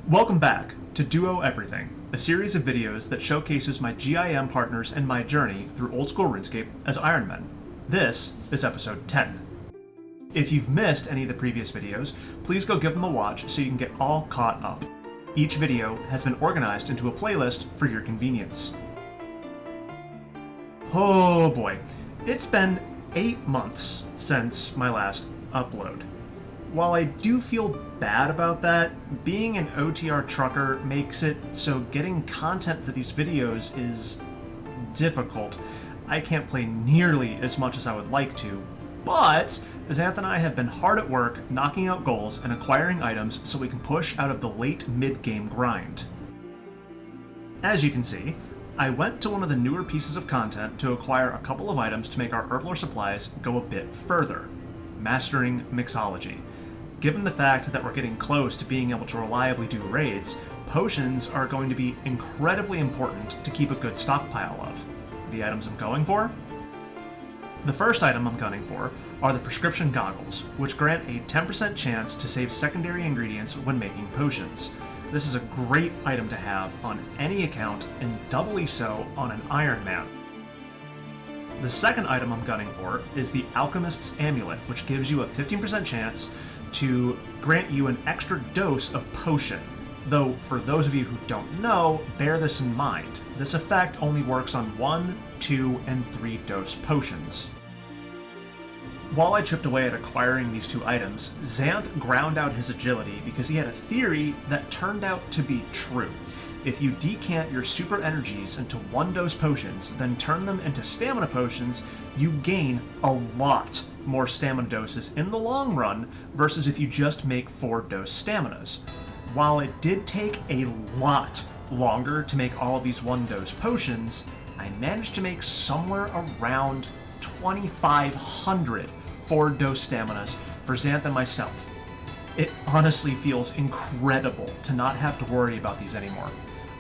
Welcome back to Duo Everything, a series of videos that showcases my GIM partners and my journey through old school RuneScape as Iron Men. This is episode 10. If you've missed any of the previous videos, please go give them a watch so you can get all caught up. Each video has been organized into a playlist for your convenience. Oh boy, it's been 8 months since my last upload. While I do feel bad about that, being an OTR trucker makes it so getting content for these videos is difficult. I can't play nearly as much as I would like to, but Xanth and I have been hard at work knocking out goals and acquiring items so we can push out of the late mid-game grind. As you can see, I went to one of the newer pieces of content to acquire a couple of items to make our herblore supplies go a bit further. Mastering Mixology. Given the fact that we're getting close to being able to reliably do raids, potions are going to be incredibly important to keep a good stockpile of. The items I'm going for? The first item I'm gunning for are the prescription goggles, which grant a 10% chance to save secondary ingredients when making potions. This is a great item to have on any account, and doubly so on an Iron Man. The second item I'm gunning for is the Alchemist's Amulet, which gives you a 15% chance to grant you an extra dose of potion. Though, for those of you who don't know, bear this in mind. This effect only works on 1, 2, and 3 dose potions. While I chipped away at acquiring these two items, Xanth ground out his agility because he had a theory that turned out to be true. If you decant your super energies into 1 dose potions, then turn them into stamina potions, you gain a lot more stamina doses in the long run versus if you just make 4 dose staminas. While it did take a lot longer to make all of these 1 dose potions, I managed to make somewhere around 2,500 4 dose staminas for Xanth and myself. It honestly feels incredible to not have to worry about these anymore.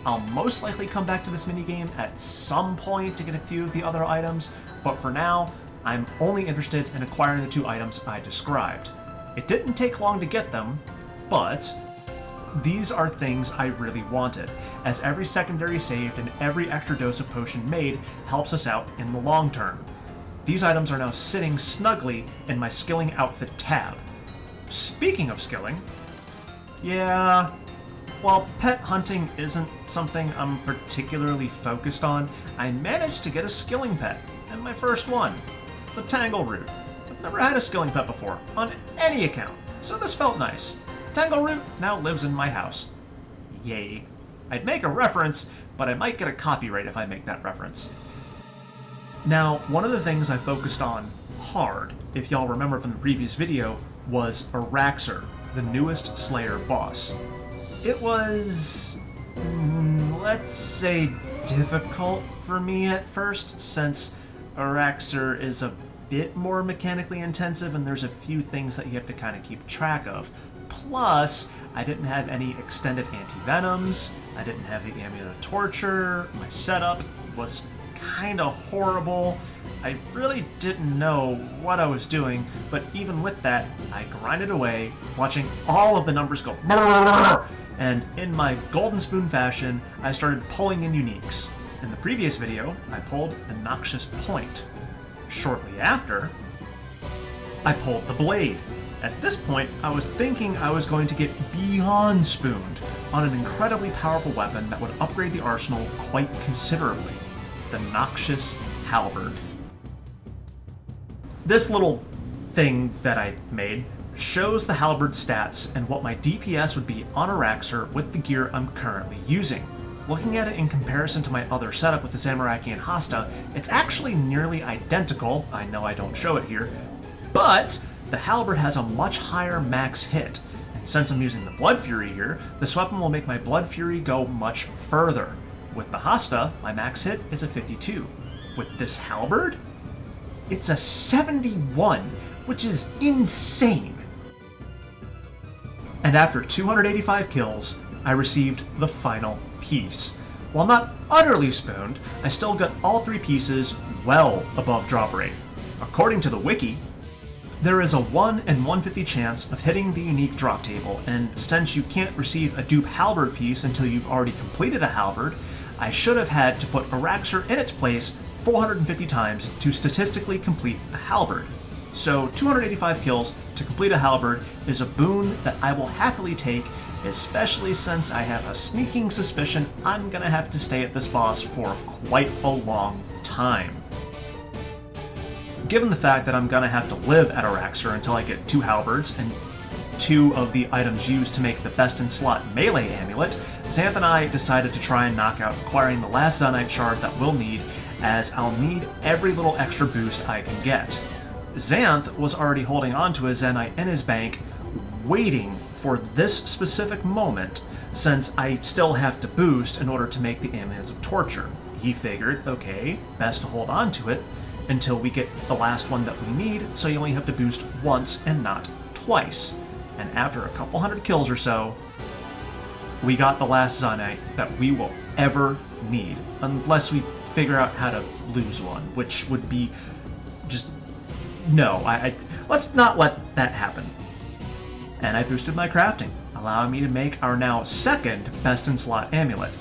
I'll most likely come back to this minigame at some point to get a few of the other items, but for now, I'm only interested in acquiring the 2 items I described. It didn't take long to get them, but these are things I really wanted, as every secondary saved and every extra dose of potion made helps us out in the long term. These items are now sitting snugly in my skilling outfit tab. Speaking of skilling, yeah, while pet hunting isn't something I'm particularly focused on, I managed to get a skilling pet, and my first one, the Tangleroot. I've never had a skilling pet before, on any account, so this felt nice. Tangleroot now lives in my house. Yay. I'd make a reference, but I might get a copyright if I make that reference. Now, one of the things I focused on hard, if y'all remember from the previous video, was Araxer, the newest Slayer boss. It was, let's say, difficult for me at first, since Araxer is a bit more mechanically intensive and there's a few things that you have to kind of keep track of. Plus, I didn't have any extended anti-venoms, I didn't have the Amulet of Torture, my setup was kind of horrible. I really didn't know what I was doing, but even with that, I grinded away, watching all of the numbers go brrr, and in my golden spoon fashion, I started pulling in uniques. In the previous video, I pulled the Noxious Point. Shortly after, I pulled the Blade. At this point, I was thinking I was going to get beyond spooned on an incredibly powerful weapon that would upgrade the arsenal quite considerably. The Noxious Halberd. This little thing that I made shows the halberd stats and what my DPS would be on Araxer with the gear I'm currently using. Looking at it in comparison to my other setup with the Zamorak and Hasta, it's actually nearly identical. I know I don't show it here, but the halberd has a much higher max hit, and since I'm using the Blood Fury here, this weapon will make my Blood Fury go much further. With the Hasta, my max hit is a 52. With this halberd, it's a 71, which is insane. And after 285 kills, I received the final piece. While not utterly spooned, I still got all 3 pieces well above drop rate. According to the wiki, There is a 1 in 150 chance of hitting the unique drop table, and since you can't receive a dupe halberd piece until you've already completed a halberd, I should have had to put Araxer in its place 450 times to statistically complete a halberd. So 285 kills to complete a halberd is a boon that I will happily take, especially since I have a sneaking suspicion I'm gonna have to stay at this boss for quite a long time. Given the fact that I'm gonna have to live at Araxer until I get 2 halberds and 2 of the items used to make the best in slot melee amulet, Xanth and I decided to try and knock out acquiring the last Zenyte shard that we'll need, as I'll need every little extra boost I can get. Xanth was already holding on to a Zenyte in his bank, waiting for this specific moment, since I still have to boost in order to make the Amulets of Torture. He figured, okay, best to hold on to it until we get the last one that we need, so you only have to boost once and not twice. And after a couple hundred kills or so, we got the last Zenyte that we will ever need, unless we figure out how to lose one, which would be just... no, let's not let that happen. And I boosted my crafting, allowing me to make our now second best-in-slot amulet.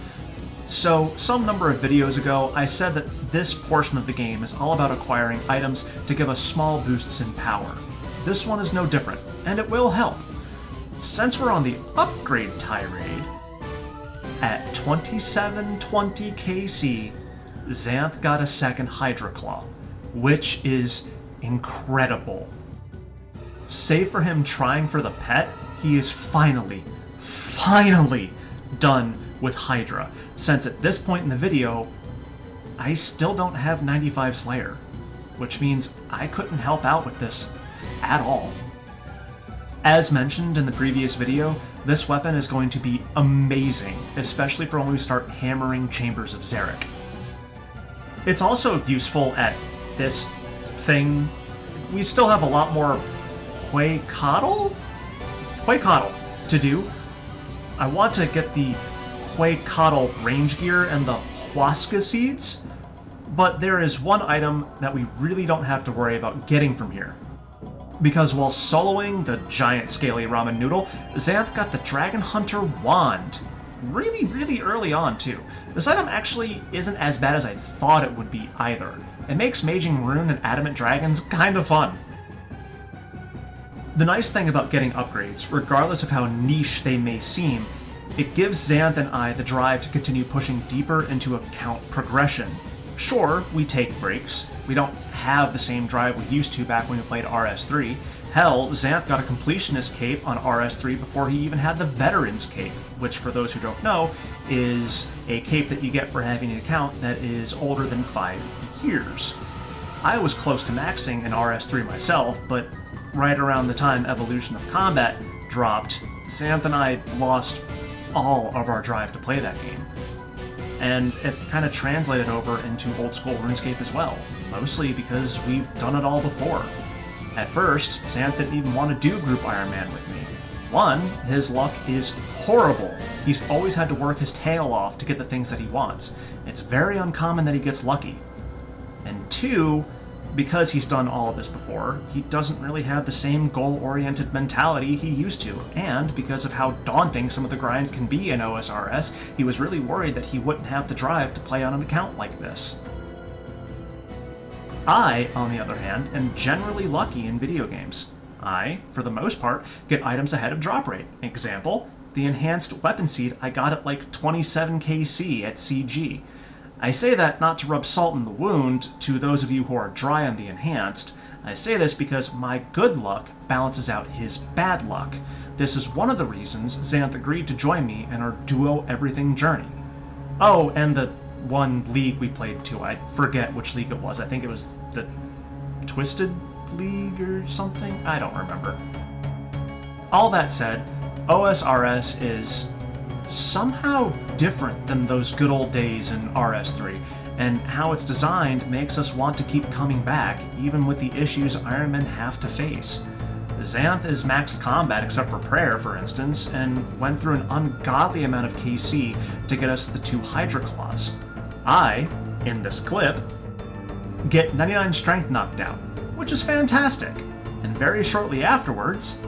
So, some number of videos ago, I said that this portion of the game is all about acquiring items to give us small boosts in power. This one is no different, and it will help. Since we're on the upgrade tirade, at 2720 KC, Xanth got a second Hydra Claw, which is incredible. Save for him trying for the pet, he is finally done with Hydra, since at this point in the video, I still don't have 95 Slayer, which means I couldn't help out with this at all. As mentioned in the previous video, this weapon is going to be amazing, especially for when we start hammering Chambers of Xeric. It's also useful at this thing. We still have a lot more Huaycatl to do. I want to get the Huaycatl range gear and the Huasca seeds, but there is one item that we really don't have to worry about getting from here. Because while soloing the giant scaly ramen noodle, Xanth got the Dragon Hunter wand. Really early on, too. This item actually isn't as bad as I thought it would be, either. It makes maging rune and adamant dragons kind of fun. The nice thing about getting upgrades, regardless of how niche they may seem, it gives Xanth and I the drive to continue pushing deeper into account progression. Sure, we take breaks. We don't have the same drive we used to back when we played RS3. Hell, Xanth got a completionist cape on RS3 before he even had the Veterans cape, which for those who don't know, is a cape that you get for having an account that is older than 5 years. I was close to maxing in RS3 myself, but right around the time Evolution of Combat dropped, Xanth and I lost all of our drive to play that game. And it kind of translated over into old school RuneScape as well, mostly because we've done it all before. At first, Xanth didn't even want to do Group Iron Man with me. One, his luck is horrible. He's always had to work his tail off to get the things that he wants. It's very uncommon that he gets lucky. And two, because he's done all of this before, he doesn't really have the same goal-oriented mentality he used to, and because of how daunting some of the grinds can be in OSRS, he was really worried that he wouldn't have the drive to play on an account like this. I, on the other hand, am generally lucky in video games. I, for the most part, get items ahead of drop rate. Example, the enhanced weapon seed I got at like 27 KC at CG. I say that not to rub salt in the wound to those of you who are dry on the enhanced. I say this because my good luck balances out his bad luck. This is one of the reasons Xanth agreed to join me in our duo everything journey. Oh, and the one league we played too. I forget which league it was. I think it was the Twisted League or something? I don't remember. All that said, OSRS is somehow different than those good old days in RS3, and how it's designed makes us want to keep coming back, even with the issues Iron Men have to face. Xanth is maxed combat except for prayer, for instance, and went through an ungodly amount of KC to get us the 2 Hydra Claws. I, in this clip, get 99 strength knocked out, which is fantastic. And and very shortly afterwards,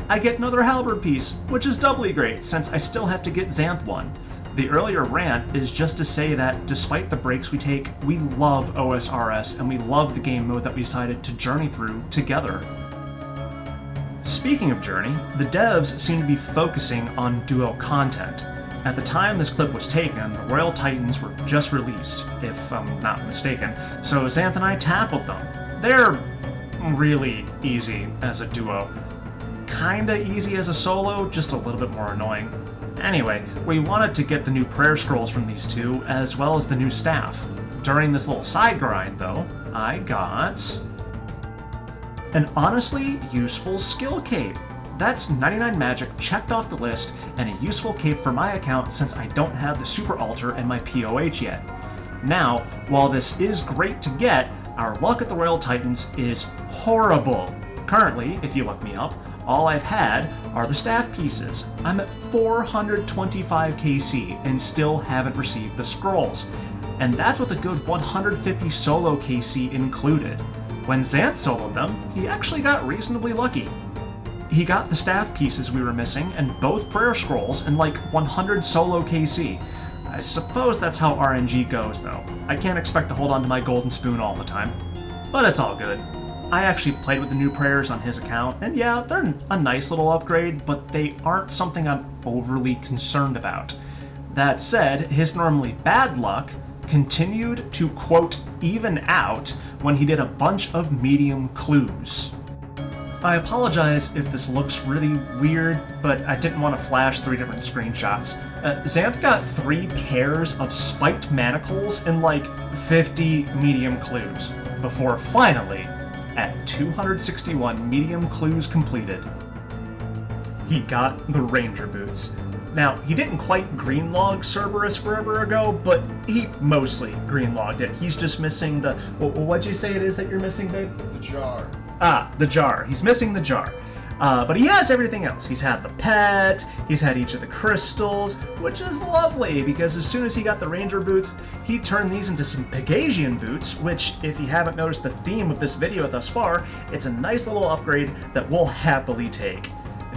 I get another halberd piece, which is doubly great since I still have to get Xanth one. The earlier rant is just to say that despite the breaks we take, we love OSRS and we love the game mode that we decided to journey through together. Speaking of Journey, the devs seem to be focusing on duo content. At the time this clip was taken, the Royal Titans were just released, if I'm not mistaken, so Xanth and I tackled them. They're really easy as a duo. Kinda easy as a solo, just a little bit more annoying. Anyway, we wanted to get the new prayer scrolls from these two, as well as the new staff. During this little side grind, though, I got an honestly useful skill cape. That's 99 magic checked off the list, and a useful cape for my account since I don't have the super altar and my POH yet. Now, while this is great to get, our luck at the Royal Titans is horrible. Currently, if you look me up, all I've had are the staff pieces. I'm at 425 KC and still haven't received the scrolls. And that's with a good 150 solo KC included. When Xanth soloed them, he actually got reasonably lucky. He got the staff pieces we were missing and both prayer scrolls and like 100 solo KC. I suppose that's how RNG goes though. I can't expect to hold on to my golden spoon all the time. But it's all good. I actually played with the new prayers on his account, and yeah, they're a nice little upgrade, but they aren't something I'm overly concerned about. That said, his normally bad luck continued to, quote, even out when he did a bunch of medium clues. I apologize if this looks really weird, but I didn't want to flash 3 different screenshots. Xanth got 3 pairs of spiked manacles and like 50 medium clues, before finally, at 261 medium clues completed, he got the Ranger boots. Now, he didn't quite greenlog Cerberus forever ago, but he mostly greenlogged it. He's just missing the... What'd you say it is that you're missing, babe? The jar. Ah, the jar. He's missing the jar. But he has everything else. He's had the pet, he's had each of the crystals, which is lovely, because as soon as he got the Ranger boots, he turned these into some Pegasian boots, which, if you haven't noticed the theme of this video thus far, it's a nice little upgrade that we'll happily take.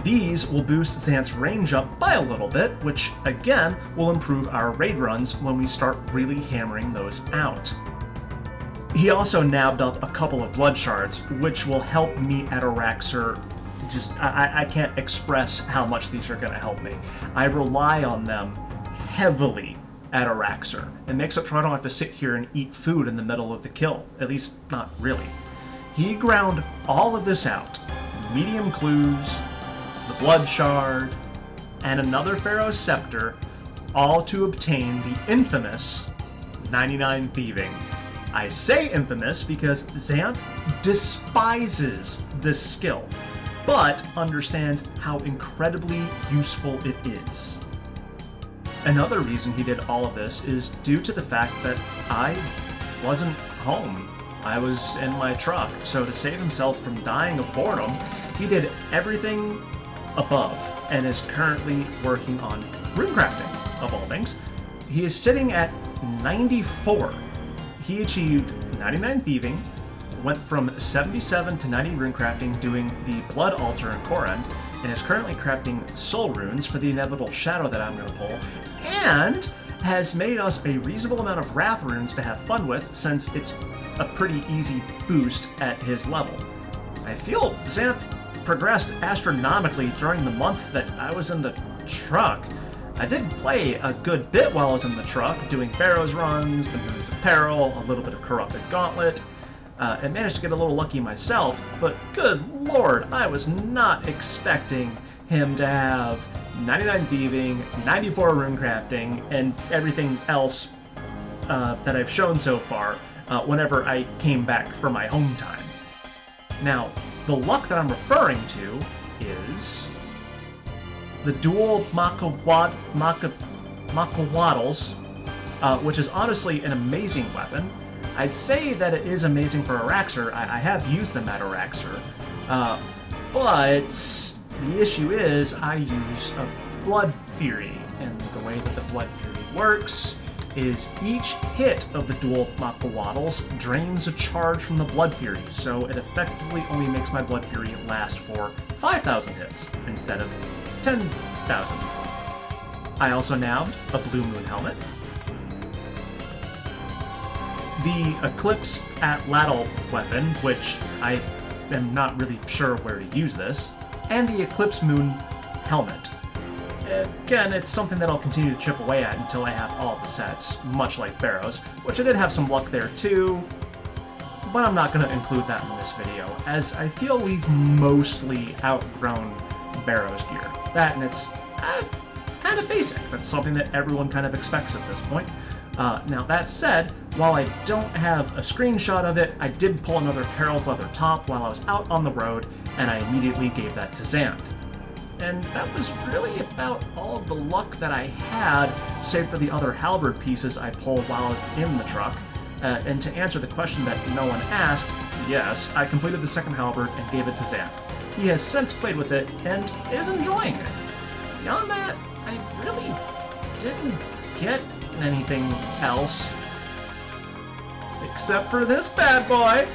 These will boost Xanth's range up by a little bit, which, again, will improve our raid runs when we start really hammering those out. He also nabbed up a couple of blood shards, which will help me at Araxer. I can't express how much these are going to help me. I rely on them heavily at Araxer. It makes it so I don't have to sit here and eat food in the middle of the kill. At least, not really. He ground all of this out. Medium clues, the blood shard, and another Pharaoh's scepter, all to obtain the infamous 99 thieving. I say infamous because Xanth despises this skill, but understands how incredibly useful it is. Another reason he did all of this is due to the fact that I wasn't home. I was in my truck, so to save himself from dying of boredom, he did everything above and is currently working on runecrafting, of all things. He is sitting at 94. He achieved 99 thieving, went from 77 to 90 runecrafting doing the blood altar in Korend, and is currently crafting soul runes for the inevitable shadow that I'm going to pull, and has made us a reasonable amount of wrath runes to have fun with since it's a pretty easy boost at his level. I feel Xanth progressed astronomically during the month that I was in the truck. I did play a good bit while I was in the truck, doing Barrows runs, the Moons of Peril, a little bit of Corrupted Gauntlet, and managed to get a little lucky myself, but good lord, I was not expecting him to have 99 thieving, 94 runecrafting, and everything else that I've shown so far whenever I came back for my home time. Now, the luck that I'm referring to is the dual Makawaddles, which is honestly an amazing weapon. I'd say that it is amazing for Araxer. I have used them at Araxer, but The issue is I use a Blood Fury, and the way that the Blood Fury works is each hit of the dual Waddles drains a charge from the Blood Fury, so it effectively only makes my Blood Fury last for 5,000 hits instead of 10,000. I also nabbed a Blue Moon helmet, the Eclipse Atlatl weapon, which I am not really sure where to use this, and the Eclipse Moon helmet. Again, it's something that I'll continue to chip away at until I have all of the sets, much like Barrows, which I did have some luck there too, but I'm not going to include that in this video, as I feel we've mostly outgrown Barrows gear. That and it's kind of basic. That's something that everyone kind of expects at this point. Now that said, while I don't have a screenshot of it, I did pull another Carol's leather top while I was out on the road, and I immediately gave that to Xanth. And that was really about all of the luck that I had, save for the other halberd pieces I pulled while I was in the truck. And to answer the question that no one asked, yes, I completed the second halberd and gave it to Xanth. He has since played with it and is enjoying it. Beyond that, I really didn't get anything else. Except for this bad boy!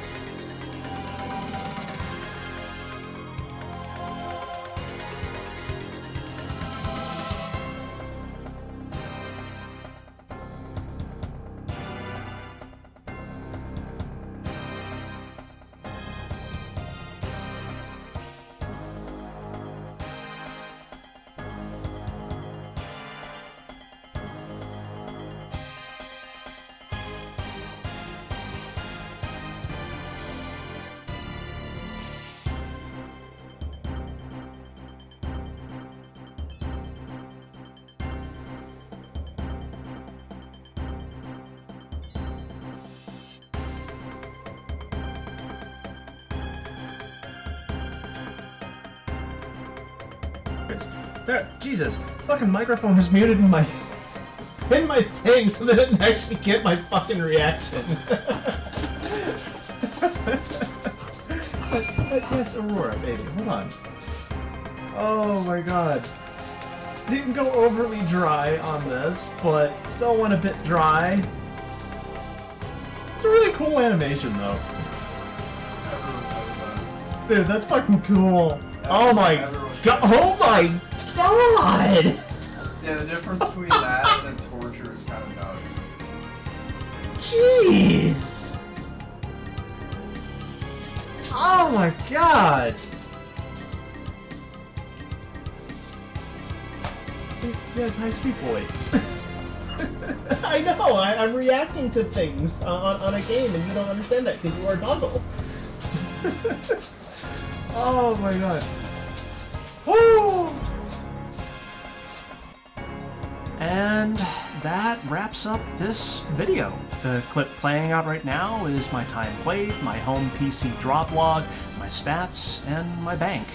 There, Jesus, fucking microphone is muted in my thing so that it didn't actually get my fucking reaction. Yes, Aurora, baby, hold on. Oh my god. Didn't go overly dry on this, but still went a bit dry. It's a really cool animation, though. Dude, that's fucking cool. Oh my god. Oh my god! Yeah, the difference between that and torture is kind of nuts. Jeez! Oh my god! Yes, high speed boy. I know, I'm reacting to things on a game and you don't understand that because you are a doggle. Oh my god. Woo! And that wraps up this video. The clip playing out right now is my time played, my home PC drop log, my stats, and my bank.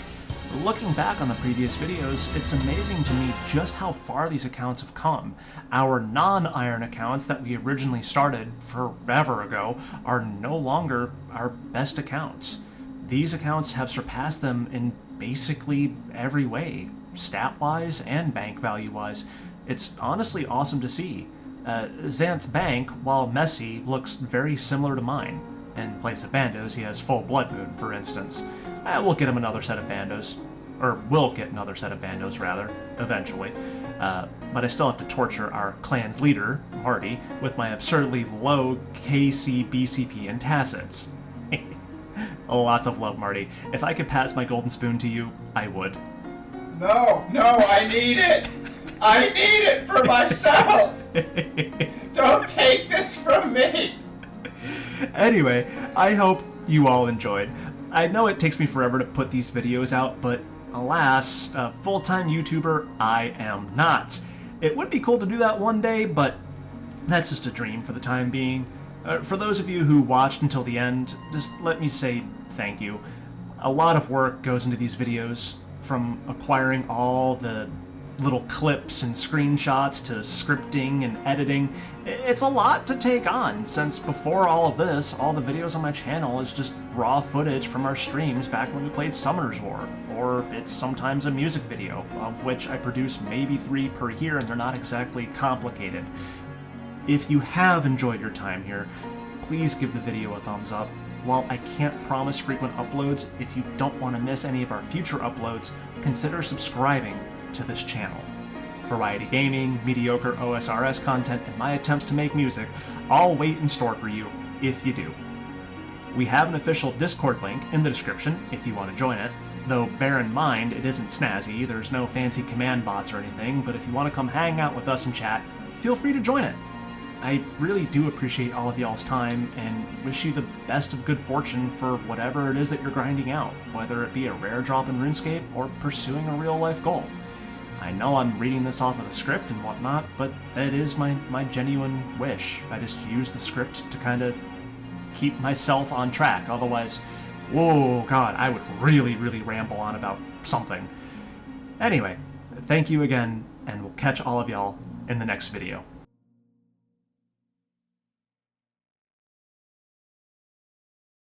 Looking back on the previous videos, it's amazing to me just how far these accounts have come. Our non-Iron accounts that we originally started forever ago are no longer our best accounts. These accounts have surpassed them in basically every way, stat-wise and bank value-wise. It's honestly awesome to see. Xanth's bank, while messy, looks very similar to mine. In place of bandos, he has full Blood Moon, for instance. We'll get him another set of bandos. Or we'll get another set of bandos, rather, eventually. But I still have to torture our clan's leader, Marty, with my absurdly low KC, BCP, and tacits. Lots of love, Marty. If I could pass my golden spoon to you, I would. No, I need it! I need it for myself! Don't take this from me! Anyway, I hope you all enjoyed. I know it takes me forever to put these videos out, but alas, a full-time YouTuber, I am not. It would be cool to do that one day, but that's just a dream for the time being. For those of you who watched until the end, just let me say thank you. A lot of work goes into these videos, from acquiring all the little clips and screenshots to scripting and editing. It's a lot to take on, since before all of this, all the videos on my channel is just raw footage from our streams back when we played Summoner's War, or it's sometimes a music video, of which I produce maybe 3 per year, and they're not exactly complicated. If you have enjoyed your time here, please give the video a thumbs up. While I can't promise frequent uploads, if you don't want to miss any of our future uploads, consider subscribing to this channel. Variety gaming, mediocre OSRS content, and my attempts to make music all wait in store for you if you do. We have an official Discord link in the description if you want to join it, though bear in mind it isn't snazzy, there's no fancy command bots or anything, but if you want to come hang out with us and chat, feel free to join it. I really do appreciate all of y'all's time and wish you the best of good fortune for whatever it is that you're grinding out, whether it be a rare drop in RuneScape or pursuing a real-life goal. I know I'm reading this off of a script and whatnot, but that is my genuine wish. I just use the script to kind of keep myself on track, otherwise, whoa, God, I would really ramble on about something. Anyway, thank you again, and we'll catch all of y'all in the next video.